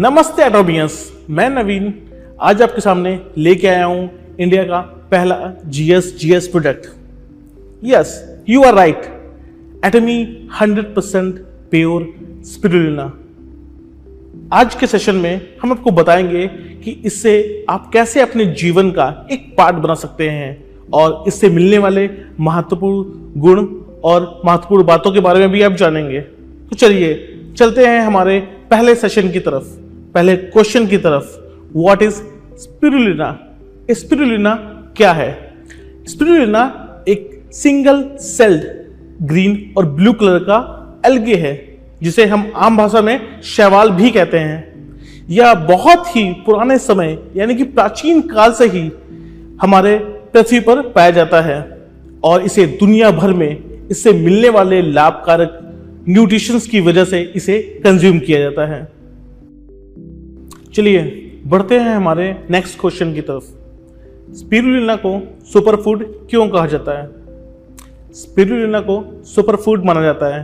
नमस्ते एटोमियंस, मैं नवीन आज आपके सामने लेके आया हूं इंडिया का पहला GS product. Yes, you are right, Atomy 100% pure spirulina. आज के सेशन में हम आपको बताएंगे कि इससे आप कैसे अपने जीवन का एक पार्ट बना सकते हैं और इससे मिलने वाले महत्वपूर्ण गुण और महत्वपूर्ण बातों के बारे में भी आप जानेंगे। तो चलिए चलते हैं हमारे पहले सेशन की तरफ, पहले क्वेश्चन की तरफ। What is spirulina? स्पिरुलिना क्या है? स्पिरुलिना एक सिंगल सेल्ड ग्रीन और ब्लू कलर का एल्गे है जिसे हम आम भाषा में शैवाल भी कहते हैं। यह बहुत ही पुराने समय यानी कि प्राचीन काल से ही हमारे पृथ्वी पर पाया जाता है और इसे दुनिया भर में इससे मिलने वाले लाभकारक न्यूट्रिशंस की वजह से इसे कंज्यूम किया जाता है। चलिए बढ़ते हैं हमारे नेक्स्ट क्वेश्चन की तरफ। स्पिरुलिना को सुपरफूड क्यों कहा जाता है? स्पिरुलिना को सुपरफूड माना जाता है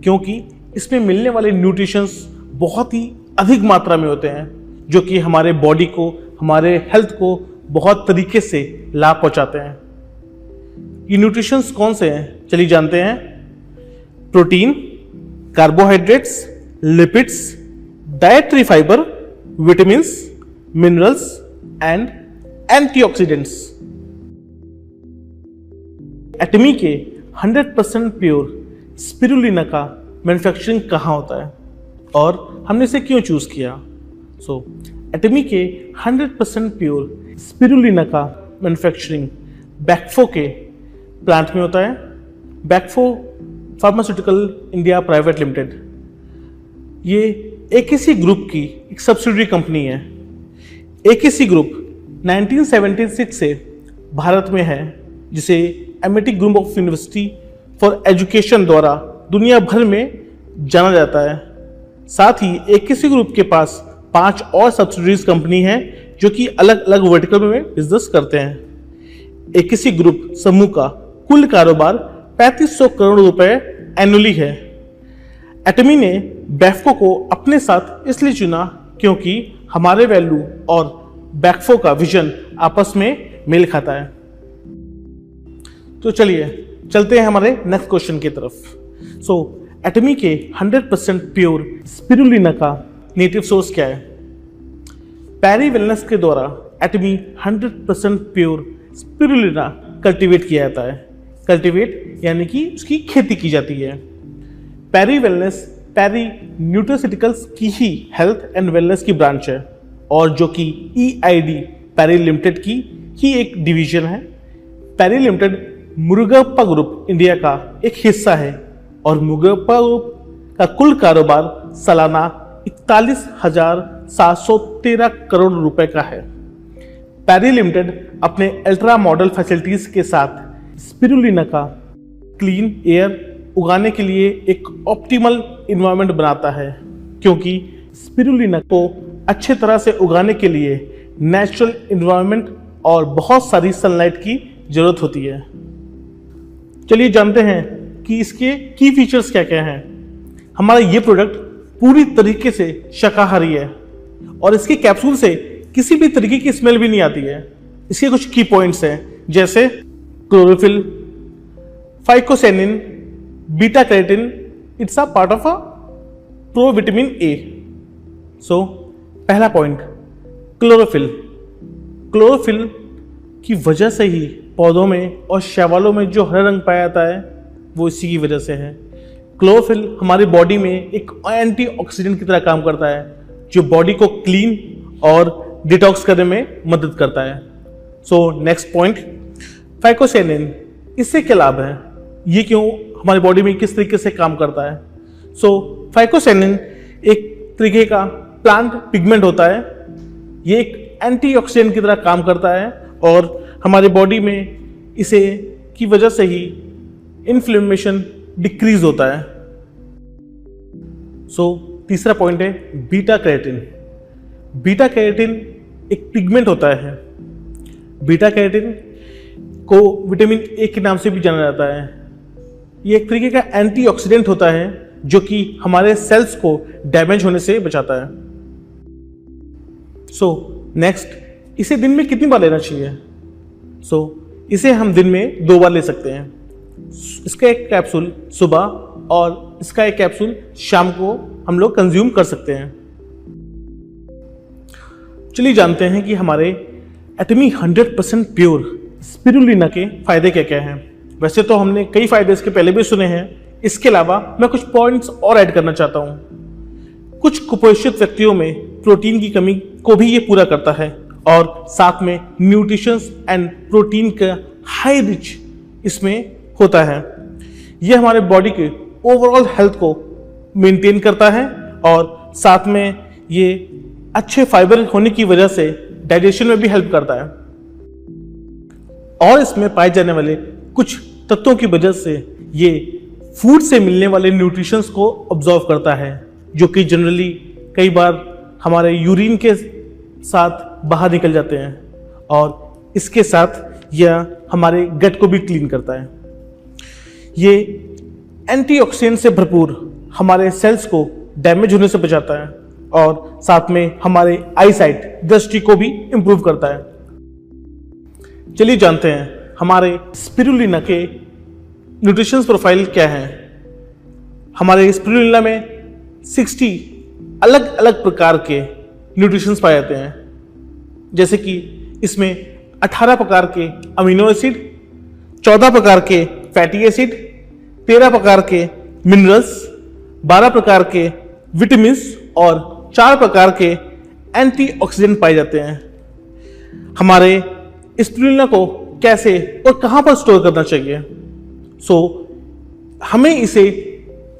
क्योंकि इसमें मिलने वाले न्यूट्रिशंस बहुत ही अधिक मात्रा में होते हैं जो कि हमारे बॉडी को, हमारे हेल्थ को बहुत तरीके से लाभ पहुंचाते हैं। ये न्यूट्रिशंस कौन से हैं? चलिए जानते हैं। Protein, carbohydrates, lipids, dietary fibre, vitamins, minerals and antioxidants. Atomy के 100% प्योर स्पिरुलिना का मैन्युफैक्चरिंग कहाँ होता है और हमने इसे क्यों चूज किया? एटमी के 100% प्योर स्पिरुलिना का मैन्युफैक्चरिंग बैक्फो के प्लांट में होता है। बैक्फो फार्मास्यूटिकल इंडिया प्राइवेट लिमिटेड, ये एकेसी ग्रुप की एक सब्सिडियरी कंपनी है। एकेसी ग्रुप 1976 से भारत में है जिसे Amity group of university for education द्वारा दुनिया भर में जाना जाता है। साथ ही एकेसी ग्रुप के पास 5 और सब्सिडियरीज कंपनी हैं जो कि अलग अलग वर्टिकल में बिजनेस करते हैं। एकेसी ग्रुप समूह का कुल कारोबार 3500 करोड़ रुपए एनुअली है। एटमी ने बैक्फो को अपने साथ इसलिए चुना क्योंकि हमारे वैल्यू और बैक्फो का विजन आपस में मेल खाता है। तो चलिए चलते हैं हमारे नेक्स्ट क्वेश्चन की तरफ। एटमी के 100% प्योर स्पिरुलिना का नेटिव सोर्स क्या है? पैरी वेलनेस के द्वारा एटमी 100% प्योर स्पिरुलिना कल्टीवेट किया जाता है। कल्टीवेट यानी कि उसकी खेती की जाती है। पैरी वेलनेस पैरी न्यूट्रास्यूटिकल्स की ही हेल्थ एंड वेलनेस की ब्रांच है और जो कि EID पैरी लिमिटेड की ही एक डिवीजन है। पैरी लिमिटेड मुरुगप्पा ग्रुप इंडिया का एक हिस्सा है और मुरुगप्पा ग्रुप का कुल कारोबार सालाना 41,713 करोड़ रुपए का है। पैरी लिमिटेड अपने अल्ट्रा मॉडल फैसिलिटीज के साथ स्पिरुलिना का क्लीन एयर उगाने के लिए एक ऑप्टिमल इन्वायरमेंट बनाता है क्योंकि स्पिरुलिना को अच्छे तरह से उगाने के लिए नेचुरल इन्वायरमेंट और बहुत सारी सनलाइट की जरूरत होती है। चलिए जानते हैं कि इसके की फीचर्स क्या क्या हैं। हमारा ये प्रोडक्ट पूरी तरीके से शाकाहारी है और इसके कैप्सूल से किसी भी तरीके की स्मेल भी नहीं आती है। इसके कुछ की पॉइंट्स हैं जैसे chlorophyll, phycocyanin, beta carotene, it's a part of a provitamin A. पहला पॉइंट, क्लोरोफिल। क्लोरोफिल की वजह से ही पौधों में और शैवालों में जो हरा रंग पाया जाता है वो इसी की वजह से है। क्लोरोफिल हमारी बॉडी में एक एंटीऑक्सीडेंट की तरह काम करता है जो बॉडी को क्लीन और डिटॉक्स करने में मदद करता है। Next point, phycocyanin. इससे क्या लाभ है? ये क्यों हमारी बॉडी में किस तरीके से काम करता है? फाइकोसेनिन एक तरीके का प्लांट पिगमेंट होता है। ये एक एंटीऑक्सीडेंट की तरह काम करता है और हमारी बॉडी में इसे की वजह से ही इन्फ्लेमेशन डिक्रीज होता है। तीसरा पॉइंट है बीटा कैरोटीन। बीटा कैरोटीन एक पिगमेंट होता है। बीटा कैरोटीन को विटामिन ए के नाम से भी जाना जाता है। ये एक तरीके का एंटीऑक्सीडेंट होता है जो कि हमारे सेल्स को डैमेज होने से बचाता है। नेक्स्ट, इसे दिन में कितनी बार लेना चाहिए? इसे हम दिन में 2 बार ले सकते हैं। इसका एक कैप्सूल सुबह और इसका एक कैप्सूल शाम को हम लोग कंज्यूम कर सकते हैं। चलिए जानते हैं कि हमारे एटमी 100% प्योर स्पिरुलिना के फायदे क्या क्या हैं। वैसे तो हमने कई फायदे इसके पहले भी सुने हैं, इसके अलावा मैं कुछ पॉइंट्स और ऐड करना चाहता हूं। कुछ कुपोषित व्यक्तियों में प्रोटीन की कमी को भी ये पूरा करता है और साथ में न्यूट्रिशंस एंड प्रोटीन का हाई रिच इसमें होता है। ये हमारे बॉडी के ओवरऑल हेल्थ को मेंटेन करता है और साथ में ये अच्छे फाइबर होने की वजह से डाइजेशन में भी हेल्प करता है और इसमें पाए जाने वाले कुछ तत्वों की वजह से ये फूड से मिलने वाले न्यूट्रिशंस को ऑब्जॉर्व करता है, जो कि जनरली कई बार हमारे यूरिन के साथ बाहर निकल जाते हैं और इसके साथ यह हमारे गट को भी क्लीन करता है। ये एंटीऑक्सीडेंट से भरपूर हमारे सेल्स को डैमेज होने से बचाता है और साथ में हमारे आईसाइट दृष्टि को भी इंप्रूव करता है। चलिए जानते हैं हमारे स्पिरुलिना के न्यूट्रिशन प्रोफाइल क्या है। हमारे स्पिरुलिना में 60 अलग अलग प्रकार के न्यूट्रिशन पाए जाते हैं, जैसे कि इसमें 18 प्रकार के अमीनो एसिड, 14 प्रकार के फैटी एसिड, 13 प्रकार के मिनरल्स, 12 प्रकार के विटामिन और 4 प्रकार के एंटीऑक्सीडेंट पाए जाते हैं। हमारे स्पिरुलिना को कैसे और कहां पर स्टोर करना चाहिए? हमें इसे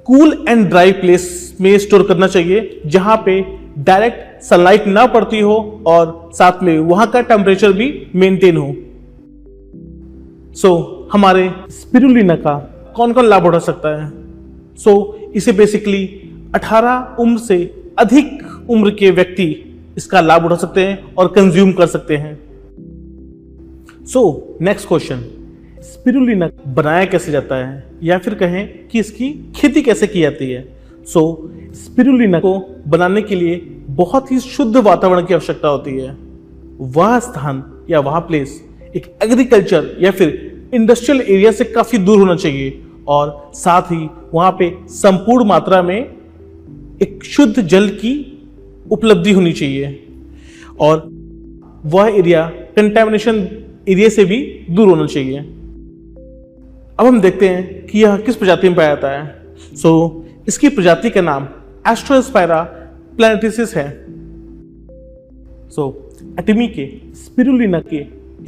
कूल एंड ड्राई प्लेस में स्टोर करना चाहिए जहां पे डायरेक्ट सनलाइट ना पड़ती हो और साथ में वहां का टेम्परेचर भी मेंटेन हो। हमारे स्पिरुलिना का कौन कौन लाभ उठा सकता है? इसे बेसिकली 18 उम्र से अधिक उम्र के व्यक्ति इसका लाभ उठा सकते हैं और कंज्यूम कर सकते हैं। नेक्स्ट क्वेश्चन, स्पिरुलिना बनाया कैसे जाता है या फिर कहें कि इसकी खेती कैसे की जाती है? स्पिरुलिना को बनाने के लिए बहुत ही शुद्ध वातावरण की आवश्यकता होती है। वह स्थान या वह प्लेस एक एग्रीकल्चर या फिर इंडस्ट्रियल एरिया से काफी दूर होना चाहिए और साथ ही वहां पे संपूर्ण मात्रा में एक शुद्ध जल की उपलब्धि होनी चाहिए और वह एरिया कंटेमिनेशन एरिया से भी दूर होना चाहिए। अब हम देखते हैं कि यह किस प्रजाति में पाया जाता है। इसकी प्रजाति का नाम एस्ट्रोस्पाइरा प्लैनेटेसिस है। एटमी के स्पिरुलिना के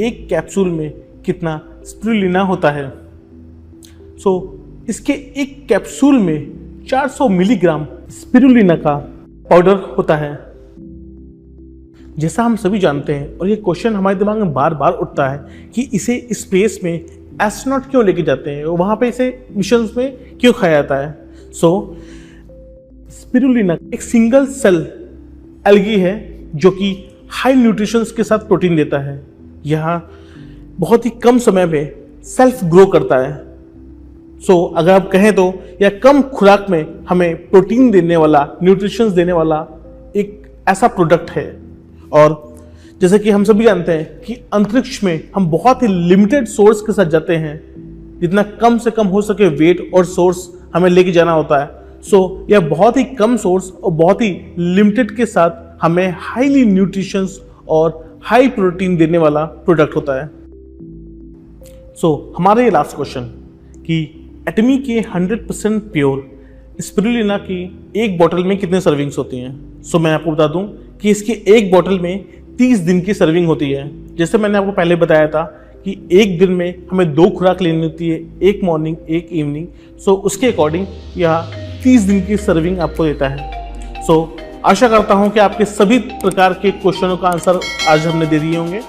एक कैप्सूल में कितना स्पिरुलिना होता है? इसके एक कैप्सूल में 400 मिलीग्राम स्पिरुलिना का पाउडर होता है। जैसा हम सभी जानते हैं और ये क्वेश्चन हमारे दिमाग में बार बार उठता है कि इसे स्पेस में एस्ट्रोनॉट क्यों लेके जाते हैं और वहां पे इसे मिशन में क्यों खाया जाता है? स्पिरुलिना एक सिंगल सेल एल्गी है जो कि हाई न्यूट्रिशंस के साथ प्रोटीन देता है। यह बहुत ही कम समय में सेल्फ ग्रो करता है। अगर आप कहें तो यह कम खुराक में हमें प्रोटीन देने वाला, न्यूट्रिशंस देने वाला एक ऐसा प्रोडक्ट है। और जैसे कि हम सभी जानते हैं कि अंतरिक्ष में हम बहुत ही लिमिटेड सोर्स के साथ जाते हैं, जितना कम से कम हो सके वेट और सोर्स हमें लेके जाना होता है। यह बहुत ही कम सोर्स और बहुत ही लिमिटेड के साथ हमें हाईली न्यूट्रिशंस और हाई प्रोटीन देने वाला प्रोडक्ट होता है। हमारा ये लास्ट क्वेश्चन कि एटमी के 100% प्योर स्पिरुलिना की एक बोतल में कितने सर्विंग्स होती हैं? मैं आपको बता दूं कि इसकी एक बोतल में 30 दिन की सर्विंग होती है। जैसे मैंने आपको पहले बताया था कि एक दिन में हमें 2 खुराक लेनी होती है, एक मॉर्निंग एक इवनिंग। उसके अकॉर्डिंग यह 30 दिन की सर्विंग आपको देता है। आशा करता हूं कि आपके सभी प्रकार के क्वेश्चनों का आंसर आज हमने दे दिए होंगे।